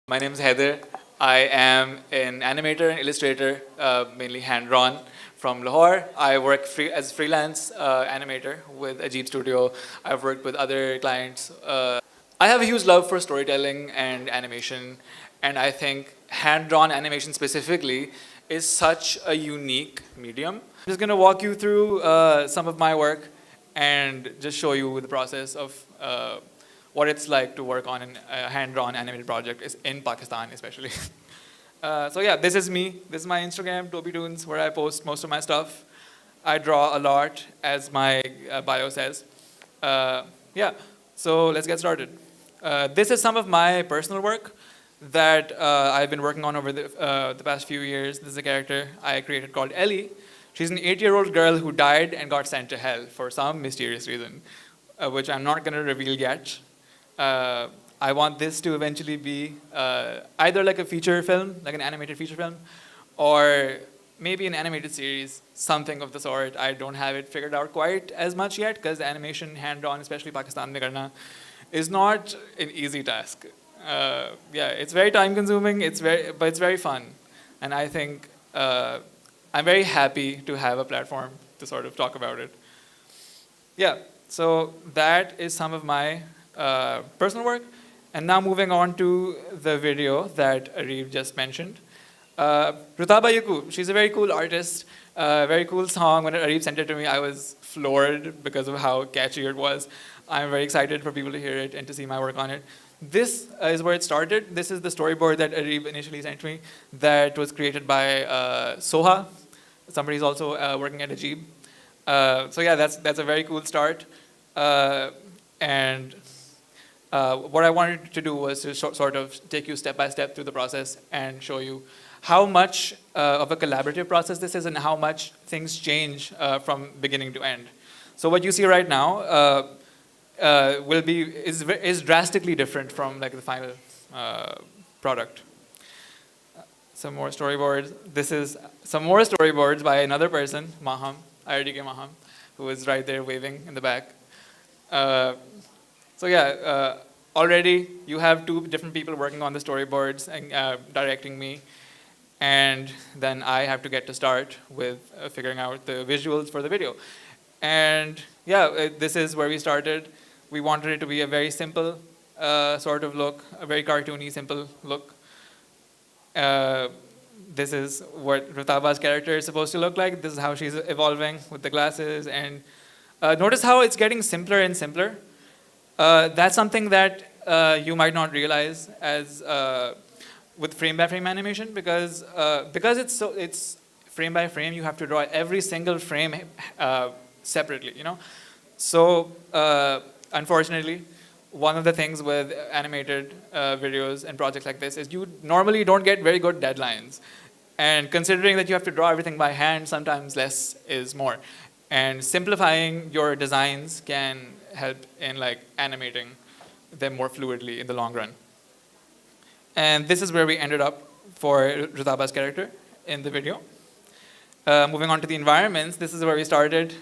My name is Haider. I am an animator and illustrator, mainly hand-drawn from Lahore. I work as freelance animator with Ajeeb Studio. I've worked with other clients. I have a huge love for storytelling and animation, and I think hand-drawn animation specifically is such a unique medium. I'm just going to walk you through some of my work and just show you the process of what it's like to work on a hand-drawn animated project in Pakistan, especially. So yeah, this is me. This is my Instagram, Toby Toons, where I post most of my stuff. I draw a lot, as my bio says. Yeah, so let's get started. This is some of my personal work that I've been working on over the past few years. This is a character I created called Ellie. She's an 8-year-old girl who died and got sent to hell for some mysterious reason, which I'm not going to reveal yet. I want this to eventually be either like a feature film, like an animated feature film, or maybe an animated series, something of the sort. I don't have it figured out quite as much yet, because animation hand-drawn, especially Pakistan mein karna, is not an easy task. Yeah, it's very time-consuming, but it's very fun. And I think I'm very happy to have a platform to sort of talk about it. Yeah, so that is some of my personal work. And now moving on to the video that Ajeeb just mentioned. Rutaba Yuku, she's a very cool artist, very cool song. When Ajeeb sent it to me, I was floored because of how catchy it was. I'm very excited for people to hear it and to see my work on it. This is where it started. This is the storyboard that Ajeeb initially sent me that was created by Soha. Somebody's also working at Ajeeb. So yeah, that's a very cool start. And what I wanted to do was to sort of take you step by step through the process and show you how much of a collaborative process this is and how much things change from beginning to end. So what you see right now is drastically different from like the final product. Some more storyboards. This is some more storyboards by another person, Maham, IRDK Maham, who is right there waving in the back. So yeah, already you have 2 different people working on the storyboards and directing me. And then I have to get to start with figuring out the visuals for the video. And yeah, this is where we started. We wanted it to be a very simple sort of look, a very cartoony, simple look. This is what Rutaba's character is supposed to look like. This is how she's evolving with the glasses. And notice how it's getting simpler and simpler. That's something that you might not realize as with frame-by-frame animation, because it's frame by frame. You have to draw every single frame separately. So unfortunately, one of the things with animated videos and projects like this is you normally don't get very good deadlines. And considering that you have to draw everything by hand, sometimes less is more. And simplifying your designs can help in like animating them more fluidly in the long run. And this is where we ended up for Rutaba's character in the video. Moving on to the environments, this is where we started.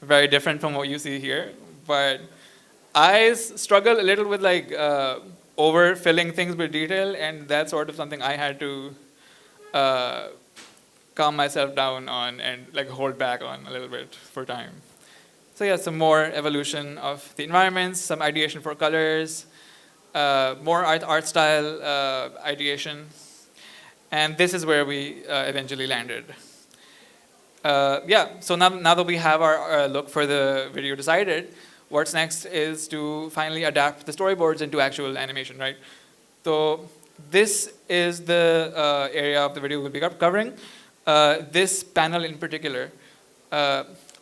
Very different from what you see here, but I struggle a little with like overfilling things with detail, and that's sort of something I had to calm myself down on and like hold back on a little bit for time. So yeah, some more evolution of the environments, some ideation for colors, more art style ideation, and this is where we eventually landed. Yeah, so now that we have our look for the video decided, what's next is to finally adapt the storyboards into actual animation, right? So this is the area of the video we'll be covering. This panel in particular,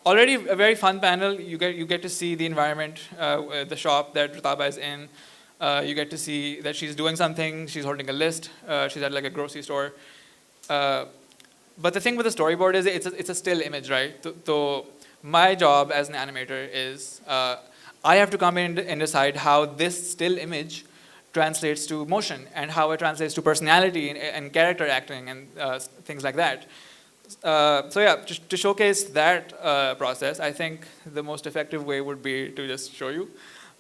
already a very fun panel. You get to see the environment, the shop that Rutaba is in. You get to see that she's doing something. She's holding a list. She's at like a grocery store. But the thing with the storyboard is it's a still image, right? So my job as an animator is I have to come in and decide how this still image translates to motion and how it translates to personality and character acting and things like that. So yeah, to showcase that process, I think the most effective way would be to just show you.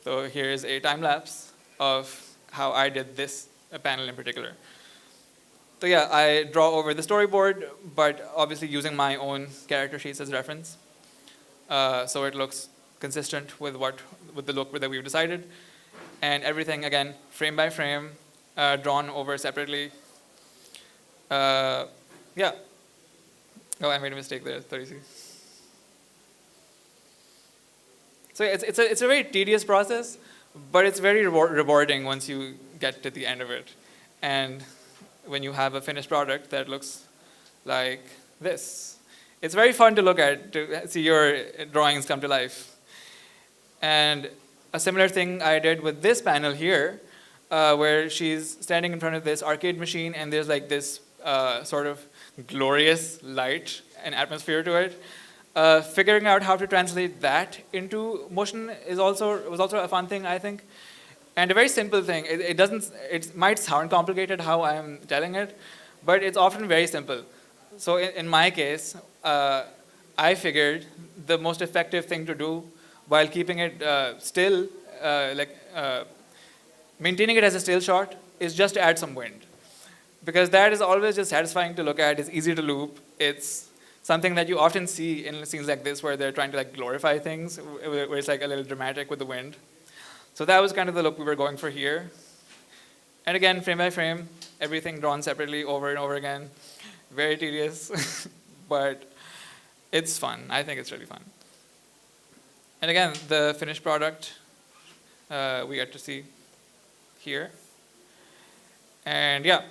So here's a time lapse of how I did this panel in particular. So yeah, I draw over the storyboard, but obviously using my own character sheets as reference. So it looks consistent with the look that we've decided. And everything, again, frame by frame, drawn over separately. Yeah. Oh, I made a mistake there, 30. So it's a very tedious process, but it's very rewarding once you get to the end of it. And when you have a finished product that looks like this. It's very fun to look at, to see your drawings come to life. And a similar thing I did with this panel here, where she's standing in front of this arcade machine and there's like this sort of glorious light and atmosphere to it. Figuring out how to translate that into motion was also a fun thing, I think. And a very simple thing. It might sound complicated how I'm telling it, but it's often very simple. So in my case, I figured the most effective thing to do while keeping it still, maintaining it as a still shot, is just to add some wind. Because that is always just satisfying to look at. It's easy to loop. It's something that you often see in scenes like this where they're trying to like glorify things, where it's like a little dramatic with the wind. So that was kind of the look we were going for here. And again, frame by frame, everything drawn separately over and over again. Very tedious, but it's fun. I think it's really fun. And again, the finished product we get to see here. And yeah.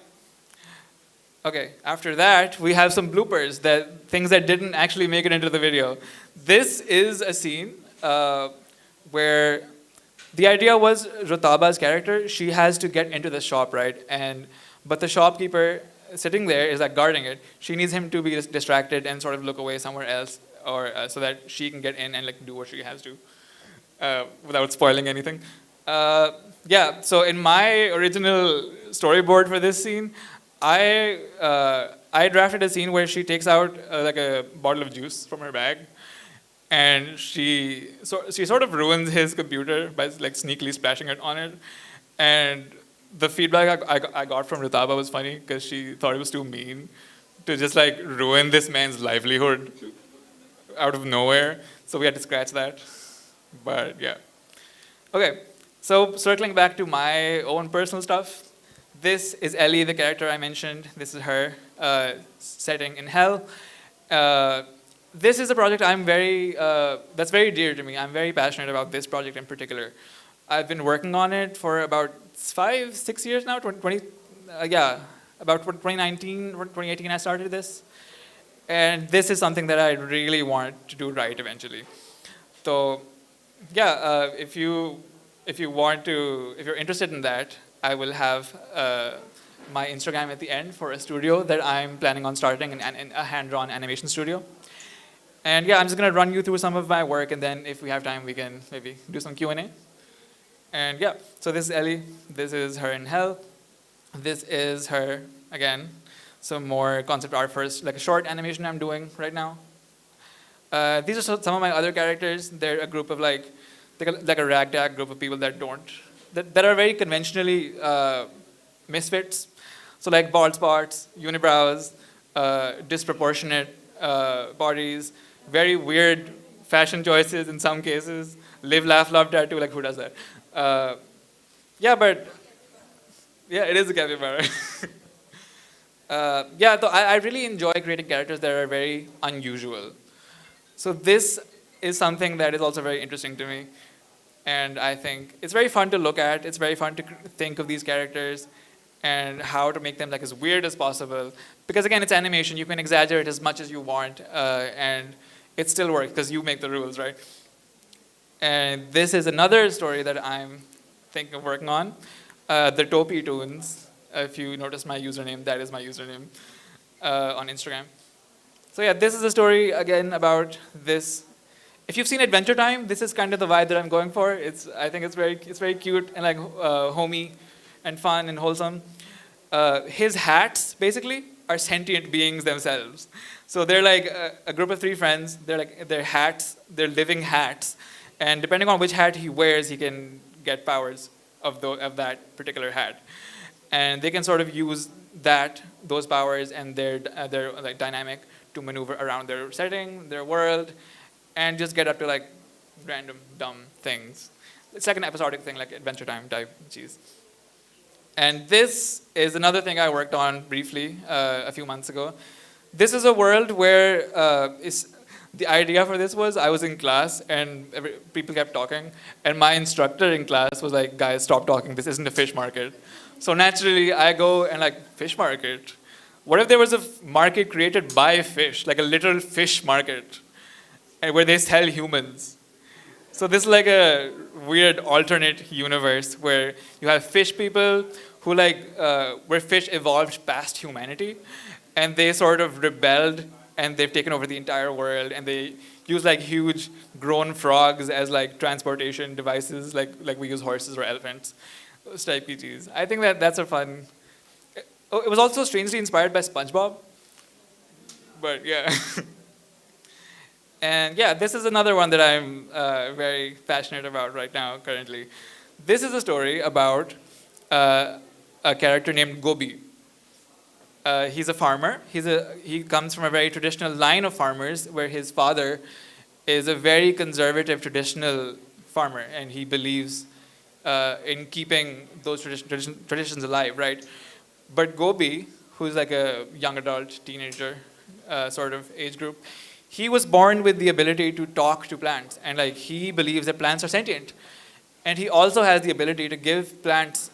Okay, after that, we have some bloopers, things that didn't actually make it into the video. This is a scene where the idea was Rutaba's character, she has to get into the shop, right? But the shopkeeper sitting there is like guarding it. She needs him to be distracted and sort of look away somewhere else, or so that she can get in and like do what she has to, without spoiling anything. Yeah, so in my original storyboard for this scene, I drafted a scene where she takes out like a bottle of juice from her bag, and she sort of ruins his computer by like sneakily splashing it on it. And the feedback I got from Ritaba was funny because she thought it was too mean to just like ruin this man's livelihood out of nowhere. So we had to scratch that. But yeah. Okay, so circling back to my own personal stuff. This is Ellie, the character I mentioned. This is her setting in hell. This is a project that's very dear to me. I'm very passionate about this project in particular. I've been working on it for about 5-6 years now. About 2019, 2018 I started this. And this is something that I really want to do right eventually. So yeah, if you're interested in that, I will have my Instagram at the end for a studio that I'm planning on starting, a hand-drawn animation studio. And yeah, I'm just going to run you through some of my work, and then if we have time, we can maybe do some Q&A. And yeah, so this is Ellie. This is her in hell. This is her, again, some more concept art first, like a short animation I'm doing right now. These are some of my other characters. They're a group of like a ragtag group of people that are very conventionally misfits. So like bald spots, unibrows, disproportionate bodies, very weird fashion choices in some cases. Live, laugh, love tattoo, like who does that? It is a capybara. So I really enjoy creating characters that are very unusual. So this is something that is also very interesting to me. And I think it's very fun to look at. It's very fun to think of these characters and how to make them like as weird as possible. Because again, it's animation. You can exaggerate as much as you want, and it still works because you make the rules, right? And this is another story that I'm thinking of working on. The Topi Toons. If you notice my username, that is my username on Instagram. So yeah, this is a story again about this. If you've seen Adventure Time, this is kind of the vibe that I'm going for. I think it's very cute and like homey and fun and wholesome. His hats basically are sentient beings themselves. So they're like a group of 3 friends. They're hats. They're living hats, and depending on which hat he wears, he can get powers of that particular hat. and they can sort of use those powers and their like dynamic to maneuver around their setting, their world, and just get up to like random dumb things. It's like an episodic thing, like Adventure Time type cheese. And this is another thing I worked on briefly a few months ago. This is a world where the idea for this was I was in class and people kept talking, and my instructor in class was like, "Guys, stop talking. This isn't a fish market." So naturally, I go and like, fish market? What if there was a market created by fish, like a literal fish market, and where they sell humans? So this is like a weird alternate universe where you have fish people who where fish evolved past humanity, and they sort of rebelled and they've taken over the entire world, and they use like huge grown frogs as like transportation devices, like we use horses or elephants. Those type PGs. I think that's a fun. Oh, it was also strangely inspired by SpongeBob, but yeah. And yeah, this is another one that I'm very passionate about right now, currently. This is a story about a character named Gobi. He's a farmer. He comes from a very traditional line of farmers where his father is a very conservative, traditional farmer, and he believes in keeping those traditions alive, right? But Gobi, who's like a young adult, teenager sort of age group, he was born with the ability to talk to plants, and like he believes that plants are sentient, and he also has the ability to give plants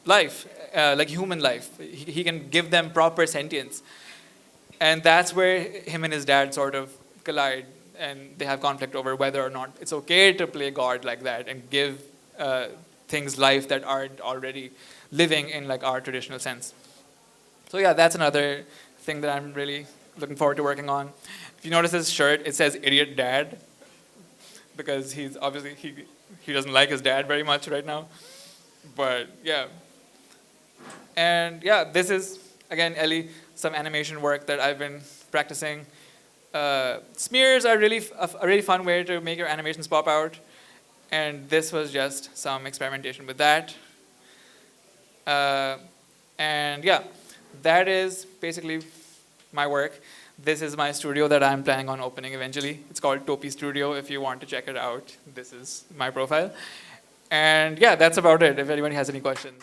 life, like human life. He can give them proper sentience, and that's where him and his dad sort of collide, and they have conflict over whether or not it's okay to play God like that and give things life that aren't already living in like our traditional sense. So yeah, that's another thing that I'm really looking forward to working on. If you notice his shirt, it says "Idiot Dad," because he's obviously he doesn't like his dad very much right now. But yeah, and yeah, this is again Ellie, some animation work that I've been practicing. Smears are a really fun way to make your animations pop out, and this was just some experimentation with that. And yeah, that is basically my work. This is my studio that I'm planning on opening eventually. It's called Topi Studio. If you want to check it out, this is my profile. And yeah, that's about it. If anybody has any questions.